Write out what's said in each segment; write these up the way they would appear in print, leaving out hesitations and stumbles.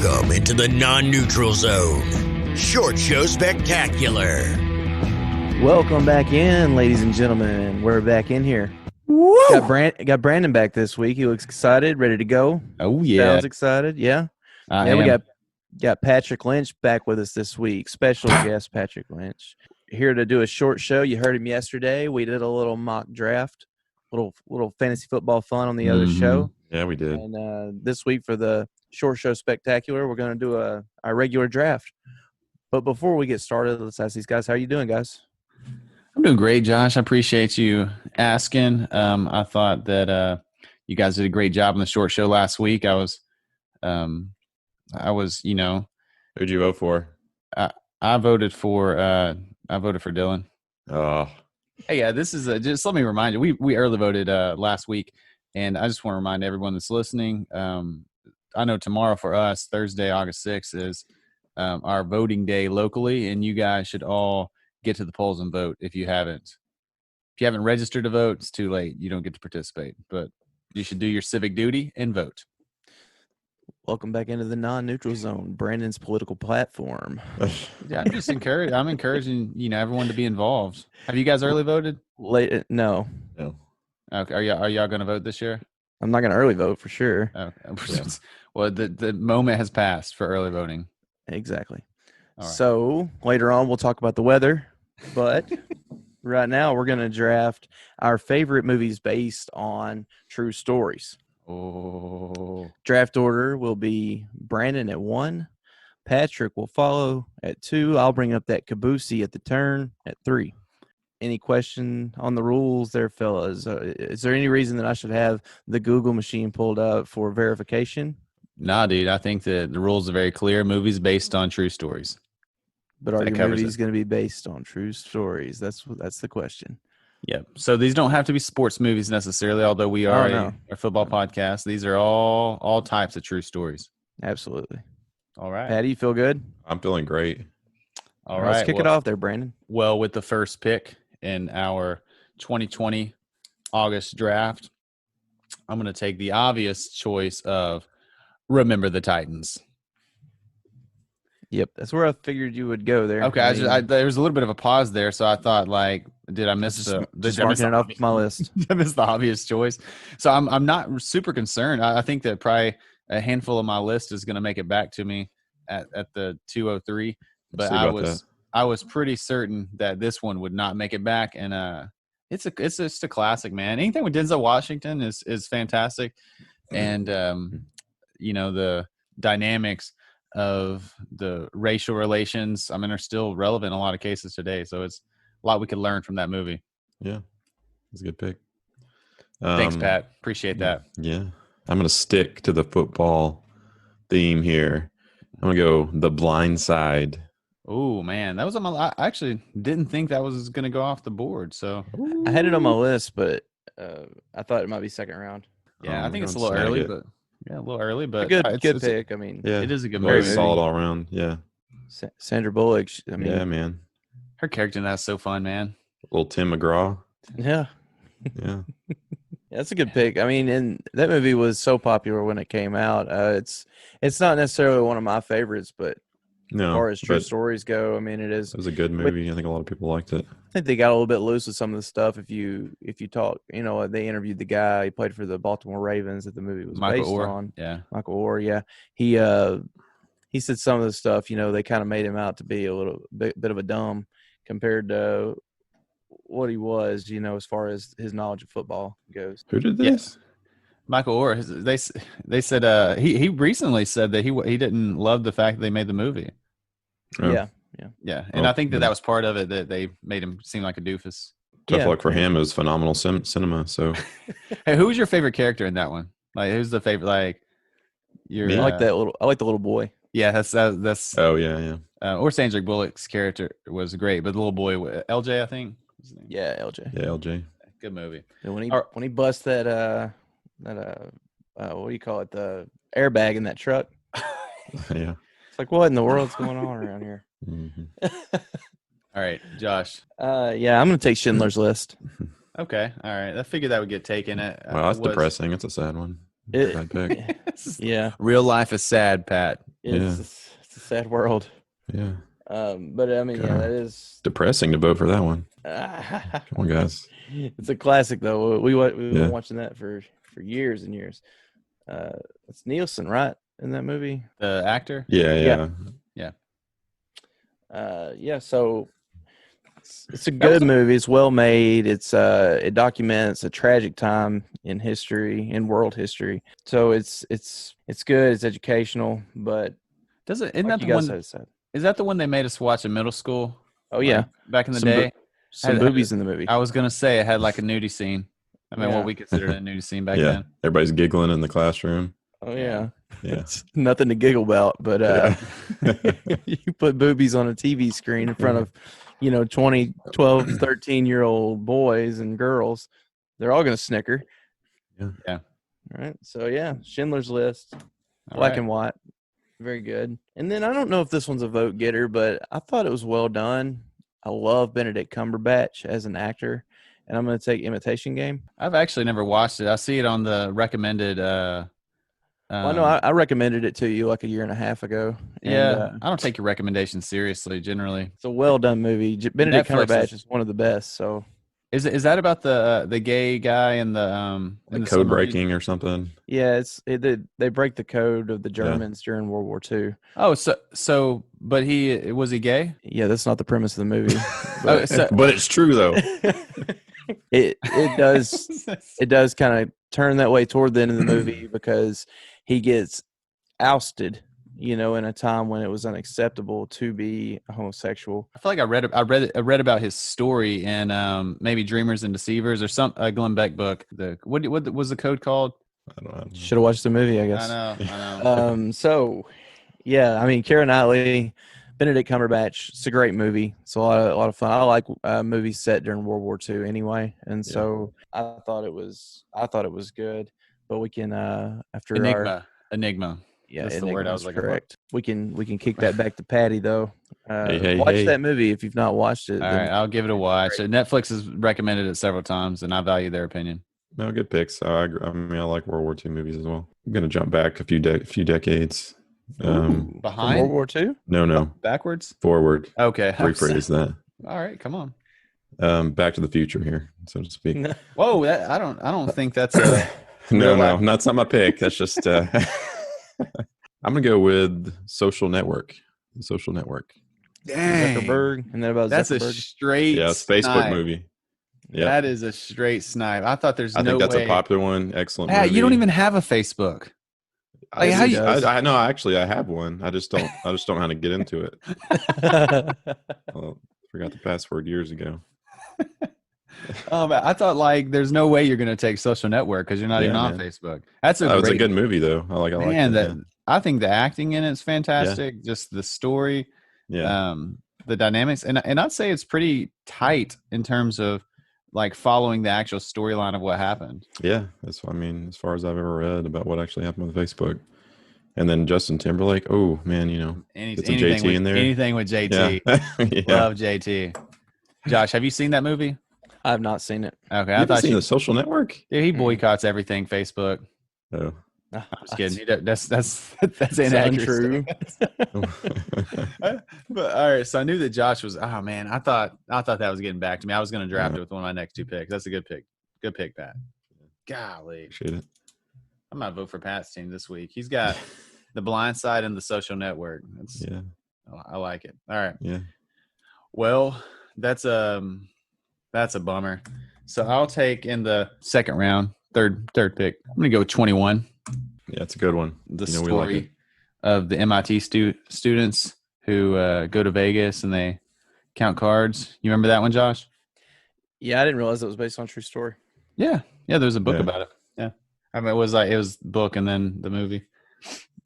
Welcome into the non-neutral zone. Short Show Spectacular. Welcome back in, ladies and gentlemen. We're back in here. Woo! Got Brandon back this week. He looks excited, ready to go. Oh yeah, Sounds excited. Yeah. I We am. got Patrick Lynch back with us this week. Special guest Patrick Lynch here to do a short show. You heard him yesterday. We did a little mock draft, little fantasy football fun on the other show. Yeah, we did. And this week for the short show spectacular, we're going to do our regular draft. But before we get started, let's ask these guys, how are you doing, guys? I'm doing great, Josh. I appreciate you asking. I thought that you guys did a great job on the short show last week. I was, you know, Who'd you vote for? I voted for Dylan. Oh, Hey, yeah, this is just let me remind you, we early voted last week, and I just want to remind everyone that's listening. I know tomorrow for us, Thursday, August 6th, is our voting day locally, and you guys should all get to the polls and vote if you haven't. If you haven't registered to vote, it's too late. You don't get to participate, but you should do your civic duty and vote. Welcome back into the non-neutral zone, Brandon's political platform. Yeah, I'm encouraging everyone to be involved. Have you guys early voted? No, no. Okay, are y'all going to vote this year? I'm not going to early vote for sure. Oh, well, the moment has passed for early voting. Exactly. All right. So later on, we'll talk about the weather, but right now we're going to draft our favorite movies based on true stories. Oh, Draft order will be Brandon at 1. Patrick will follow at 2. I'll bring up that Caboose at the turn at 3. Any question on the rules there, fellas? Is there any reason that I should have the Google machine pulled up for verification? nah, dude. I think that the rules are very clear. Movies based on true stories. But are That your covers movies it. going to be based on true stories? That's the question. Yep. So these don't have to be sports movies necessarily, although we are no. a football podcast. These are all types of true stories. Absolutely. All right. Patty, you feel good? I'm feeling great. All right. Let's kick it off there, Brandon. Well, with the first pick in our 2020 August draft, I'm going to take the obvious choice of Remember the Titans. Yep, that's where I figured you would go there. Okay, there was a little bit of a pause there, so I thought, like, did I miss just did I miss marking it off my list. Did I miss the obvious choice? So I'm not super concerned. I think that probably a handful of my list is going to make it back to me at the 203, but I was pretty certain that this one would not make it back, and it's just a classic, man. Anything with Denzel Washington is fantastic, and the dynamics of the racial relations, I mean, are still relevant in a lot of cases today. So it's a lot we could learn from that movie. Yeah, it's a good pick. Thanks, Pat. Appreciate that. Yeah, I'm gonna stick to the football theme here. I'm gonna go The Blind Side. Oh man, that was on my. I actually didn't think that was going to go off the board. So I had it on my list, but I thought it might be second round. yeah, I think we're it's a gonna little early, snag it. but yeah, a little early, but Good it's pick. I mean, Yeah, it is a good very movie. solid all around. Yeah, Sandra Bullock. I mean, yeah, man. Her character in that's so fun, man. Little Tim McGraw. yeah, Yeah, that's a good pick. I mean, and that movie was so popular when it came out. It's not necessarily one of my favorites, but no, as far as true but stories go, I mean, it is. it was a good movie. I think a lot of people liked it. I think they got a little bit loose with some of the stuff. If you talk, they interviewed the guy. He played for the Baltimore Ravens that the movie was Michael based Orr. on. Yeah. Michael Orr, yeah. He said some of the stuff, they kind of made him out to be a little bit of a dumb compared to what he was, as far as his knowledge of football goes. Who did this? Yes. Michael Orr. They said he recently said that he didn't love the fact that they made the movie. Oh, Yeah. Yeah, and Oh, I think that yeah. was part of it, that they made him seem like a doofus. Tough Yeah. luck for him. It was phenomenal cinema. So Hey, who was your favorite character in that one? Like, who's the favorite? Like, your Me? I like the little boy. Yeah, that's oh yeah. or Sandra Bullock's character was great, but the little boy, LJ, I think. What's his name? Yeah, LJ. Yeah, LJ. Good movie. And when he All right. when he busts that what do you call it, the airbag in that truck, Yeah. it's like, what in the world's going on around here? Mhm. All right, Josh. Yeah, I'm gonna take Schindler's List. Okay, all right. I figured that would get taken. Wow, that's depressing. It's a sad one. It- Bad pick. Yeah, Real life is sad, Pat. It's a sad world. Yeah. But I mean, yeah, God. that is Depressing to vote for that one. Come on, guys. it's a classic though. We've Yeah. been watching that for years and years. It's Nielsen, right, in that movie? The actor? Yeah. Yeah. So it's a good movie. It's well made. It documents a tragic time in history, in world history. So it's good. It's educational, but Isn't like that you the guys one? said. Is that the one they made us watch in middle school? Oh yeah, back in the Some day. some Had- boobies in the movie. I was gonna say it had like a nudie scene. I mean, Yeah. what we considered a nudie scene back Yeah. then. Everybody's giggling in the classroom. Oh yeah, Yeah. it's nothing to giggle about. But you put boobies on a TV screen in front of 20, 12, 13-year-old boys and girls, they're all gonna snicker. Yeah. Yeah. All right. So yeah, Schindler's List, All black right. and white, very good. And then I don't know if this one's a vote getter, but I thought it was well done. I love Benedict Cumberbatch as an actor, and I'm gonna take Imitation Game. I've actually never watched it. I see it on the recommended. Well, I know I recommended it to you like a year and a half ago. And, Yeah, I don't take your recommendations seriously. Generally, it's a well done movie. Benedict Netflix Cumberbatch is- is one of the best. So is that about the gay guy and the in Like the code submarine? breaking or something. yeah, they break the code of the Germans during World War II. Oh, but was he gay? Yeah, that's not the premise of the movie. Oh, But so- But it's true though. it does kind of turn that way toward the end of the movie because he gets ousted, in a time when it was unacceptable to be a homosexual. I feel like I read about his story in maybe Dreamers and Deceivers or some Glenn Beck book. What was the code called? I don't know. Should have watched the movie, I guess. I know. So yeah, I mean, Keira Knightley, Benedict Cumberbatch. It's a great movie. It's a lot of fun. I like movies set during World War II anyway, and so I thought it was good. But we can after Enigma. Yeah, That's the word I was Enigma's looking for. correct. We can kick that back to Patty though. Hey, Watch hey. that movie if you've not watched it. All then- right, I'll give it a watch. Netflix has recommended it several times, and I value their opinion. No, good picks. I mean, I like World War II movies as well. I'm gonna jump back a few decades. From Behind? World War II. No, Backwards? forward. Okay. Rephrase that. All right, come on. Back to the Future here, so to speak. Whoa, I don't think that's a No, life. that's not my pick. That's just. I'm gonna go with Social Network. The Social Network. dang. Zuckerberg, and then about That's a Zuckerberg. straight Yeah, it's a Facebook snipe. movie. Yeah, That is a straight snipe. I thought there's I no think that's way. a popular one. Excellent. Pat, movie. you don't even have a Facebook. I, Like, how you- I know. Actually, I have one. I just don't know how to get into it. Well, forgot the password years ago. I thought like there's no way you're gonna take Social Network because you're not Yeah, even on man. Facebook. That's a That was a great good movie, though. I like man. it. I think the acting in it's fantastic. Just the story, Yeah. the dynamics, and I'd say it's pretty tight in terms of like following the actual storyline of what happened. Yeah, that's. I mean, as far as I've ever read about what actually happened with Facebook, and then Justin Timberlake. Oh man, It's a Anything JT with, in there? anything with JT. yeah. Love JT. Josh, have you seen that movie? I have not seen it. Okay, You I haven't thought seen you, the Social Network? dude, he boycotts everything Facebook. Oh. I'm just kidding. He does- that's It's inaccurate. untrue. But all right, so I knew that Josh was. Oh man, I thought that was getting back to me. I was going to draft it with one of my next two picks. That's a good pick. Good pick, Pat. Golly, Appreciate it. I might vote for Pat's team this week. He's got the Blind Side and the Social Network. Yeah, I like it. All right. yeah. Well, that's a bummer. So I'll take in the second round, third pick. I'm gonna go with 21. Yeah, it's a good one. The We story like it. of the MIT students who go to Vegas and they count cards. You remember that one, Josh? Yeah, I didn't realize it was based on a true story. Yeah. There's a book Yeah. about it. Yeah, I mean, it was book and then the movie.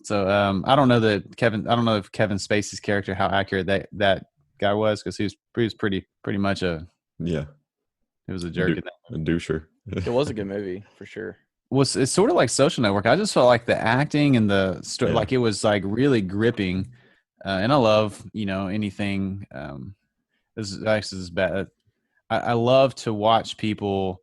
So I don't know if Kevin Spacey's character, how accurate that guy was, because he was pretty much he was a jerk. Du- in that. A doucher. It was a good movie for sure. It's sort of like Social Network. I just felt like the acting and the story, Yeah. like it was like really gripping. And I love, anything. This is bad. I love to watch people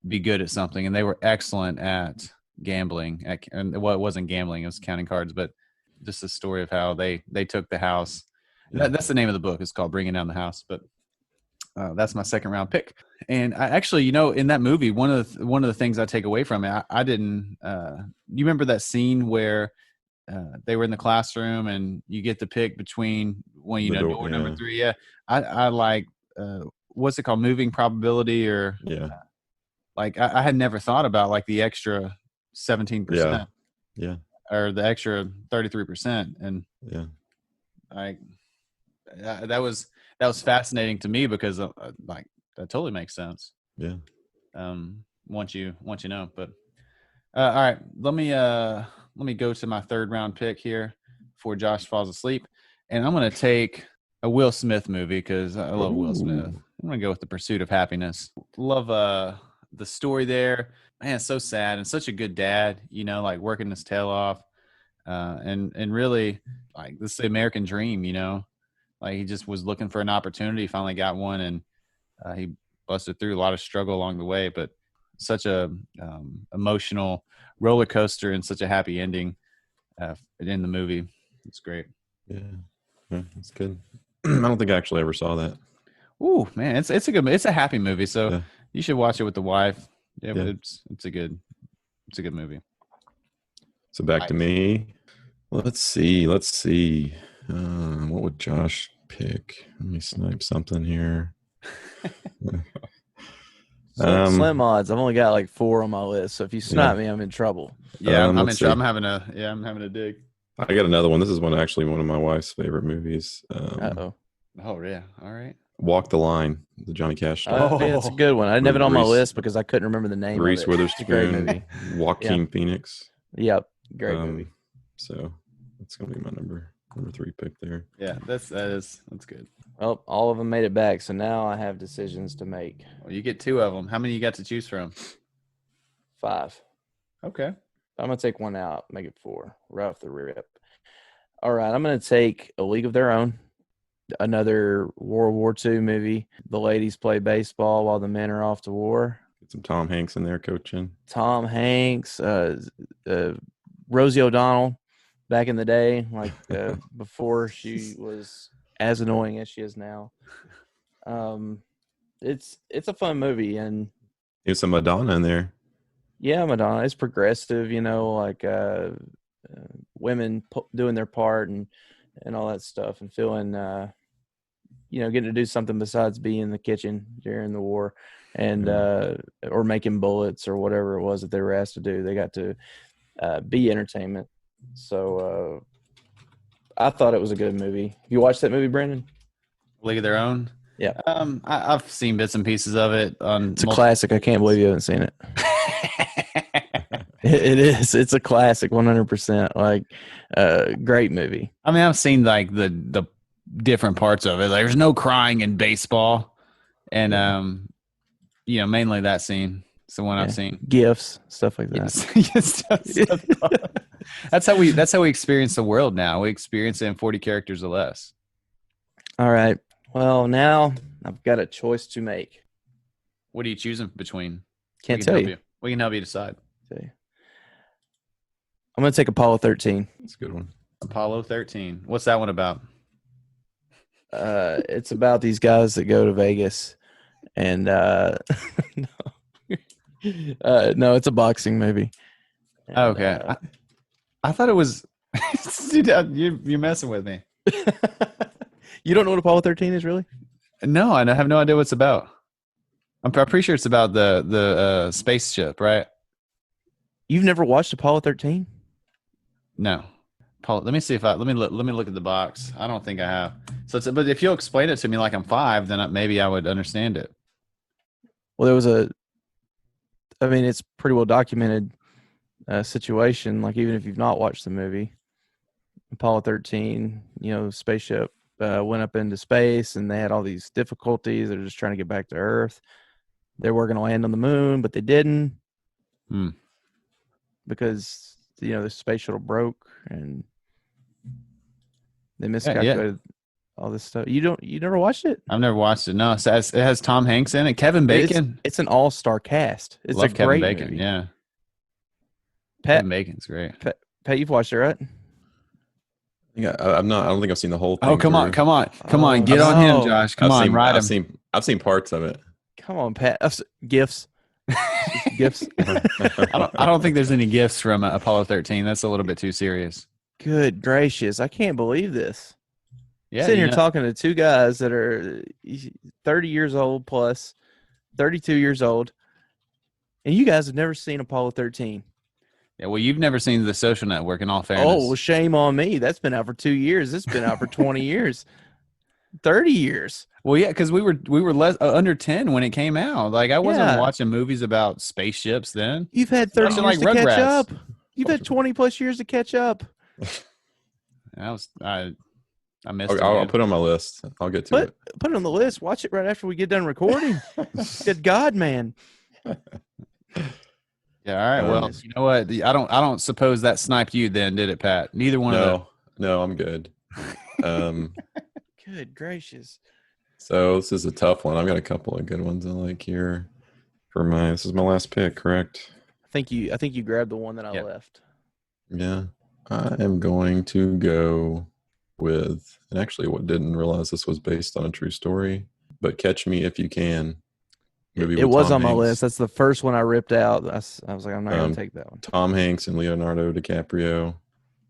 be good at something, and they were excellent at gambling. And it wasn't gambling; it was counting cards. But just a story of how they took the house. That's the name of the book. It's called Bringing Down the House. But that's my second round pick. And I actually, in that movie, one of the things I take away from it, I didn't. You remember that scene where they were in the classroom and you get to pick between door number 3. Yeah, I like what's it called, moving probability, or like I had never thought about like the extra 17%, or the extra 33%, and like that was fascinating to me because like that totally makes sense. Yeah. Once you know, but all right, let me go to my third round pick here before Josh falls asleep, and I'm going to take a Will Smith movie because I love Will Smith. I'm going to go with The Pursuit of Happiness. Love the story there. Man, it's so sad, and such a good dad, like working his tail off, and really like this is the American dream, like he just was looking for an opportunity, finally got one, and he busted through a lot of struggle along the way, but such a emotional roller coaster and such a happy ending in the movie. It's great. Yeah, it's good. I don't think I actually ever saw that. Ooh, man, it's a happy movie, so you should watch it with the wife. Yeah. It's a good movie. So back to me. Let's see. What would Josh pick? Let me snipe something here. Slim odds. I've only got like 4 on my list, so if you snipe me, I'm in trouble. Yeah, I'm having a dig. I got another one. This is one of my wife's favorite movies. Oh yeah, all right. Walk the Line, the Johnny Cash stuff. Yeah, it's a good one. I didn't have it on my list because I couldn't remember the name. Reese of it. Witherspoon, Joaquin Phoenix. Yep, great movie. So that's gonna be my number 3 pick there. Yeah, that's good. Well, all of them made it back, so now I have decisions to make. Well, you get 2 of them. How many you got to choose from? 5. Okay. I'm going to take one out, make it 4, right off the rip. All right, I'm going to take A League of Their Own, another World War II movie. The ladies play baseball while the men are off to war. Get some Tom Hanks in there coaching. Tom Hanks, Rosie O'Donnell back in the day, like before she was as annoying as she is now. It's a fun movie, and there's some Madonna in there. Yeah, Madonna. It's progressive, like women doing their part and all that stuff, and feeling, getting to do something besides be in the kitchen during the war, and or making bullets or whatever it was that they were asked to do. They got to be entertainment. So I thought it was a good movie. You watched that movie, Brandon? League of Their Own? Yeah. I've seen bits and pieces of it. It's a classic. I can't believe you haven't seen it. It is. It's a classic, 100%. Like, great movie. I mean, I've seen like the different parts of it. Like, there's no crying in baseball, and mainly that scene. It's the one I've seen. Gifts, stuff like that. Yes, that's how we experience the world now. We experience it in 40 characters or less. All right. Well, now I've got a choice to make. What are you choosing between? Can't tell you. We can help you decide. Okay. I'm going to take Apollo 13. That's a good one. Apollo 13. What's that one about? It's about these guys that go to Vegas, and no, it's a boxing movie. And, okay. I thought it was. You're messing with me. You don't know what Apollo 13 is, really? No, I have no idea what it's about. I'm pretty sure it's about the spaceship, right? You've never watched Apollo 13? No. Paul, let me see if let me look at the box. I don't think I have. So, but if you'll explain it to me like I'm 5, then maybe I would understand it. Well, there was it's pretty well documented situation. Like, even if you've not watched the movie, Apollo 13, spaceship went up into space, and they had all these difficulties. They're just trying to get back to Earth. They were going to land on the moon, but they didn't because the space shuttle broke and they miscalculated all this stuff. You never watched it? I've never watched it. No, it has Tom Hanks in it. Kevin Bacon. It's an all-star cast. It's Love a Kevin great Bacon. movie. Yeah. Pat, Kevin Bacon's great. Pat, you've watched it, right? I'm not. I don't think I've seen the whole thing. Oh, come on. Oh, Get on him, no. Josh. Come on, ride him. I've seen parts of it. Come on, Pat. Gifts. Gifts. I don't think there's any gifts from Apollo 13. That's a little bit too serious. Good gracious. I can't believe this. Yeah, Sitting here talking to two guys that are 30 years old plus, 32 years old, and you guys have never seen Apollo 13. Yeah, well, you've never seen The Social Network, in all fairness. Oh, well, shame on me. That's been out for 2 years. It's been out for 20 years, 30 years. Well, yeah, because we were less under 10 when it came out. Like, I wasn't watching movies about spaceships then. You've had 30 years like to Rugrats. catch up. You've had 20 plus years to catch up. I missed it. I'll put it on my list. I'll get to it. Put it on the list. Watch it right after we get done recording. Good God, man. Yeah, all right. Well, you know what? I don't suppose that sniped you then, did it, Pat? Neither one of them. No, I'm good. Good gracious. So this is a tough one. I've got a couple of good ones I like here. This is my last pick, correct? I think you grabbed the one that I left. Yeah. I am going to go with, and actually didn't realize this was based on a true story, but Catch Me If You Can. It was on my list. That's the first one I ripped out. I was like, I'm not going to take that one. Tom Hanks and Leonardo DiCaprio,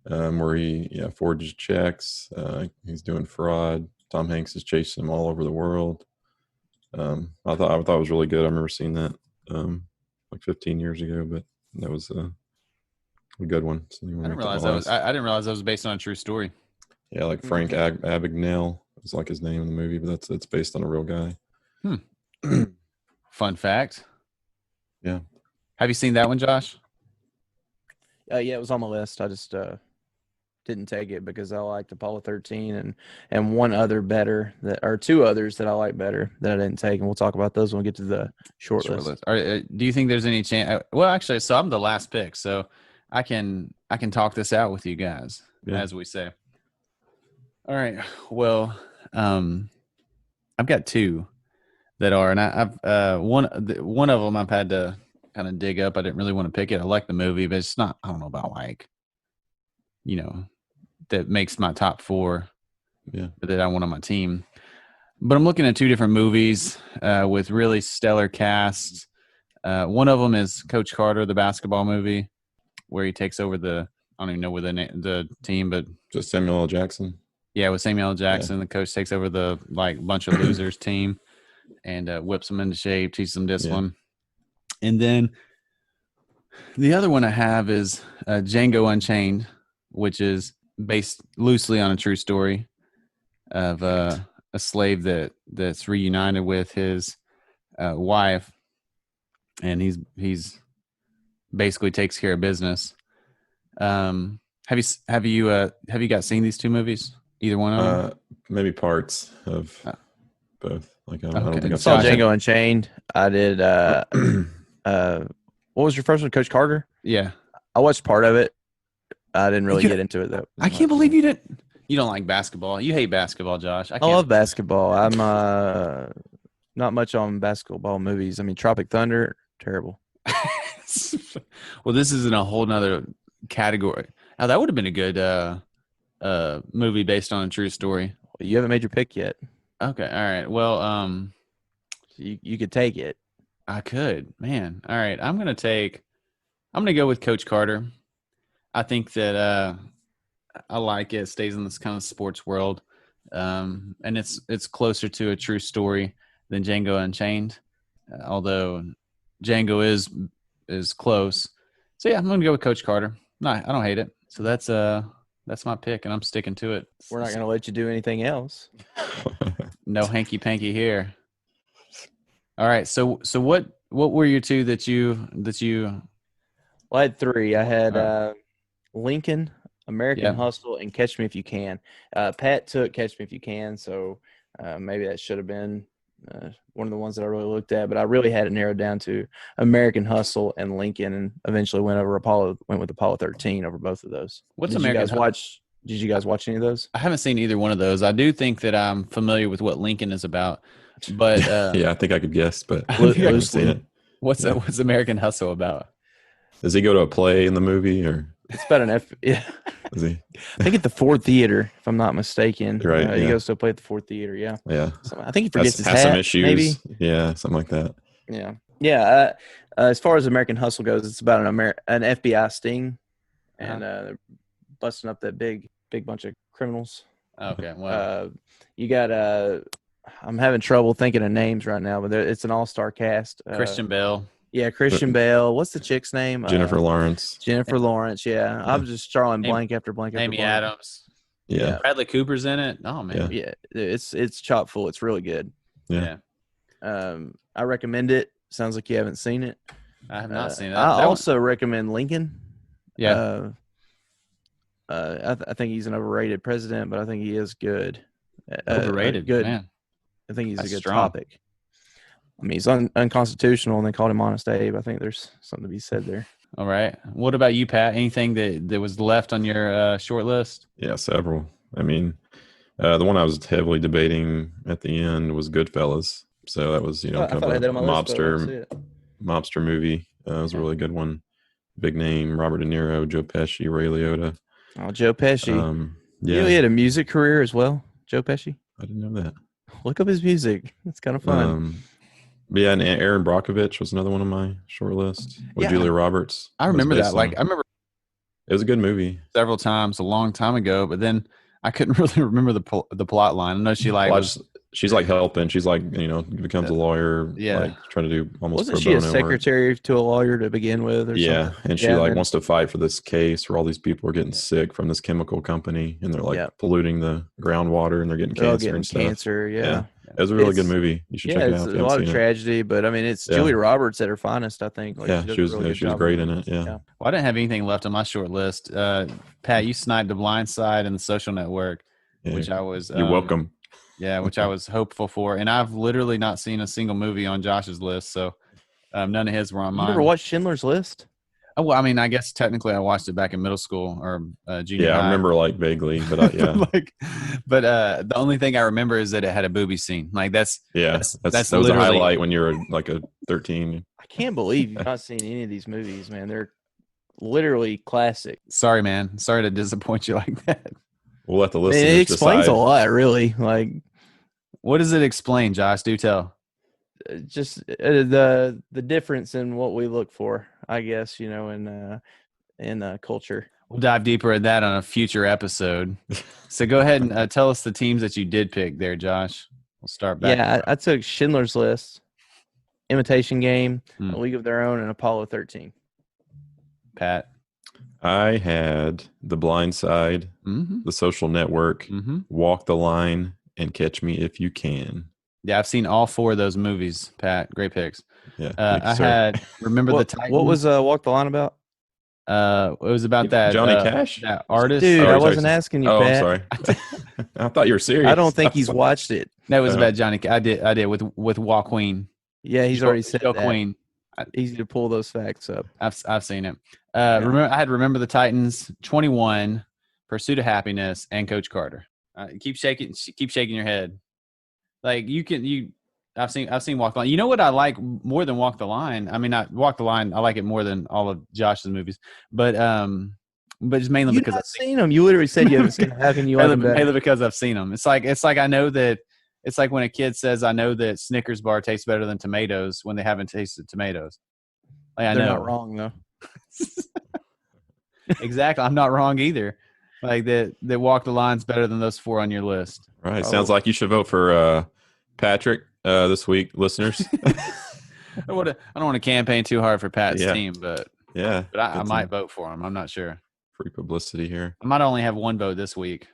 where he forges checks. He's doing fraud. Tom Hanks is chasing him all over the world. I thought it was really good. I remember seeing that like 15 years ago, but that was a good one. So I didn't realize that was based on a true story. Yeah, like Frank Abagnale is like his name in the movie, but it's based on a real guy. Fun fact. Yeah. Have you seen that one, Josh? Yeah, it was on my list. I just didn't take it because I liked Apollo 13 and one other better two others that I like better that I didn't take, and we'll talk about those when we get to the short list. Do you think there's any chance? Well, actually, so I'm the last pick, so I can talk this out with you guys, as we say. All right. Well, I've got two that are, and I've one of them I've had to kind of dig up. I didn't really want to pick it. I like the movie, but it's not. I don't know about that makes my top four. Yeah, that I want on my team. But I'm looking at two different movies with really stellar casts. One of them is Coach Carter, the basketball movie, where he takes over I don't even know where the team, but just Samuel L. Jackson. Yeah, with Samuel L. Jackson, the coach takes over the bunch of losers team and whips them into shape, teaches them discipline. Yeah. And then the other one I have is Django Unchained, which is based loosely on a true story of a slave that's reunited with his wife, and he's basically takes care of business. Have you guys seen these two movies? Either one of them? Maybe parts of both. Like I don't think I saw Django Unchained. I did. What was your first one, Coach Carter? Yeah, I watched part of it. I didn't really get into it though. I can't believe you didn't. You don't like basketball. You hate basketball, Josh. I love basketball. I'm not much on basketball movies. I mean, Tropic Thunder, terrible. Well, this is in a whole nother category. Now that would have been a good movie based on a true story. Well, you haven't made your pick yet. Okay, all right. Well, you could take it. I could, man. All right, I'm gonna go with Coach Carter. I think that I like it. It stays in this kind of sports world, and it's closer to a true story than Django Unchained, although Django is close. So yeah, I'm gonna go with Coach Carter. No, I don't hate it. So that's my pick, and I'm sticking to it. We're not gonna let you do anything else. No hanky panky here. All right. So what were your two that you? Well, I had three. I had Lincoln, American Hustle, and Catch Me If You Can. Pat took Catch Me If You Can, so maybe that should have been one of the ones that I really looked at. But I really had it narrowed down to American Hustle and Lincoln, and eventually went with Apollo 13 over both of those. Did you guys watch any of those? I haven't seen either one of those. I do think that I'm familiar with what Lincoln is about, but yeah, I think I could guess, but I haven't seen it. What's American Hustle about? Does he go to a play in the movie, or It's about an F. Yeah, Is he? I think at the Ford Theater, if I'm not mistaken. Right, He yeah. goes to play at the Ford Theater. Yeah. Yeah. So I think he forgets his Has hat. some issues. Maybe. Yeah, something like that. Yeah. Yeah. As far as American Hustle goes, it's about an FBI sting, and they're busting up that big bunch of criminals. Okay. Well, You got I'm having trouble thinking of names right now, but it's an all-star cast. Christian Bale. Yeah, Christian Bale. What's the chick's name? Jennifer Lawrence. Jennifer Lawrence. Yeah, I'm just drawing blank after blank after Amy blank. Adams. Yeah. Bradley Cooper's in it. Oh man. Yeah, it's chock full. It's really good. Yeah. I recommend it. Sounds like you haven't seen it. I have not seen it. I also recommend Lincoln. Yeah. I think he's an overrated president, but I think he is good. Overrated. Good. Man. I think he's That's a good strong. topic. I mean, he's unconstitutional, and they called him Honest Abe. I think there's something to be said there. All right. What about you, Pat? Anything that was left on your short list? Yeah, several. I mean, the one I was heavily debating at the end was Goodfellas. So that was, kind of a mobster movie. It was a really good one. Big name: Robert De Niro, Joe Pesci, Ray Liotta. Oh, Joe Pesci. Yeah, You know, he had a music career as well. Joe Pesci. I didn't know that. Look up his music. It's kind of fun. But yeah, and Aaron Brockovich was another one on my short list with Julia Roberts. I remember that. I remember it was a good movie several times a long time ago, but then I couldn't really remember the plot line. I know she she's like helping. She's like, becomes a lawyer. Yeah. Like trying to do almost Wasn't she a secretary to a lawyer to begin with? Or something? And she wants to fight for this case where all these people are getting sick from this chemical company, and they're polluting the groundwater, and they're getting cancer and stuff. Yeah. It was a really good movie. You should check it out. It's a lot of tragedy, but I mean, it's Julia Roberts at her finest, I think. She was great in it. Yeah. Well, I didn't have anything left on my short list. Pat, you sniped The Blind Side and The Social Network, which I was. You're welcome. Yeah, which I was hopeful for, and I've literally not seen a single movie on Josh's list, so none of his were on mine. You ever watched Schindler's List? Oh, well, I mean, I guess technically I watched it back in middle school or junior high. I remember vaguely, but yeah. The only thing I remember is that it had a booby scene. Like that was a highlight when you were like a 13. I can't believe you've not seen any of these movies, man. They're literally classic. Sorry, man. Sorry to disappoint you like that. We'll let the listeners It explains decide. a lot, really. Like, what does it explain, Josh? Do tell. Just the difference in what we look for, I guess, in culture. We'll dive deeper at that on a future episode. So go ahead and tell us the teams that you did pick there, Josh. We'll start back. Yeah, I took Schindler's List, Imitation Game, A League of Their Own, and Apollo 13. Pat? I had The Blind Side, The Social Network, Walk the Line, and Catch Me If You Can. Yeah, I've seen all four of those movies, Pat. Great picks. Yeah, I had Remember the Titans. What was Walk the Line about? It was about that Johnny Cash, that artist. Dude, I wasn't asking you, Pat. I'm sorry. I thought you were serious. I don't think he's watched it. That was about Johnny. I did with Joaquin. Yeah, he's already said that. Joaquin. Easy to pull those facts up. I've seen it. Remember the Titans, 21, Pursuit of Happiness, and Coach Carter. Keep shaking your head. Like I've seen Walk the Line. You know what I like more than Walk the Line? I mean, not Walk the Line. I like it more than all of Josh's movies, but it's mainly because I've seen them. You literally said you haven't seen them. How can you like them better? Mainly because I've seen them. It's like I know that. It's like when a kid says, "I know that Snickers bar tastes better than tomatoes" when they haven't tasted tomatoes. Like, They're not wrong though. Exactly, I'm not wrong either. Like that Walk the Line's better than those four on your list. Right. Sounds like you should vote for Patrick this week, listeners. I don't want to campaign too hard for Pat's team, but I might vote for him. I'm not sure. Free publicity here. I might only have one vote this week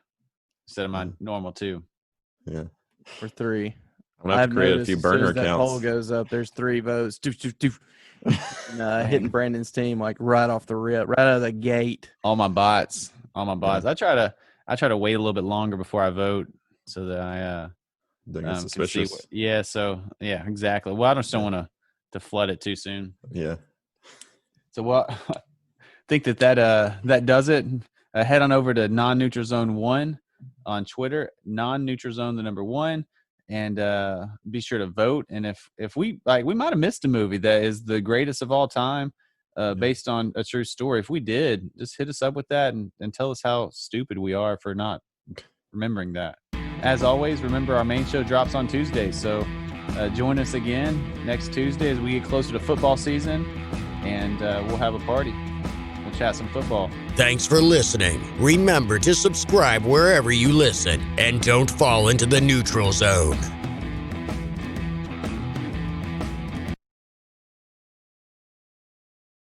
instead of my normal two. Yeah. For 3. I'm gonna have to create a few burner accounts. That poll goes up. There's 3 votes. Hitting Brandon's team like right off the rip, right out of the gate. All my bots. I try to wait a little bit longer before I vote so that I don't get suspicious. Exactly. Well, I just don't want to flood it too soon. Yeah. So I think that does it. Head on over to Non-Neutral Zone 1 on Twitter, Non-Neutral Zone the number 1, and be sure to vote. And if we might have missed a movie that is the greatest of all time, based on a true story. If we did, just hit us up with that and tell us how stupid we are for not remembering that. As always, remember our main show drops on Tuesday, so join us again next Tuesday as we get closer to football season, and we'll have a party. We'll chat some football. Thanks for listening. Remember to subscribe wherever you listen, and don't fall into the neutral zone.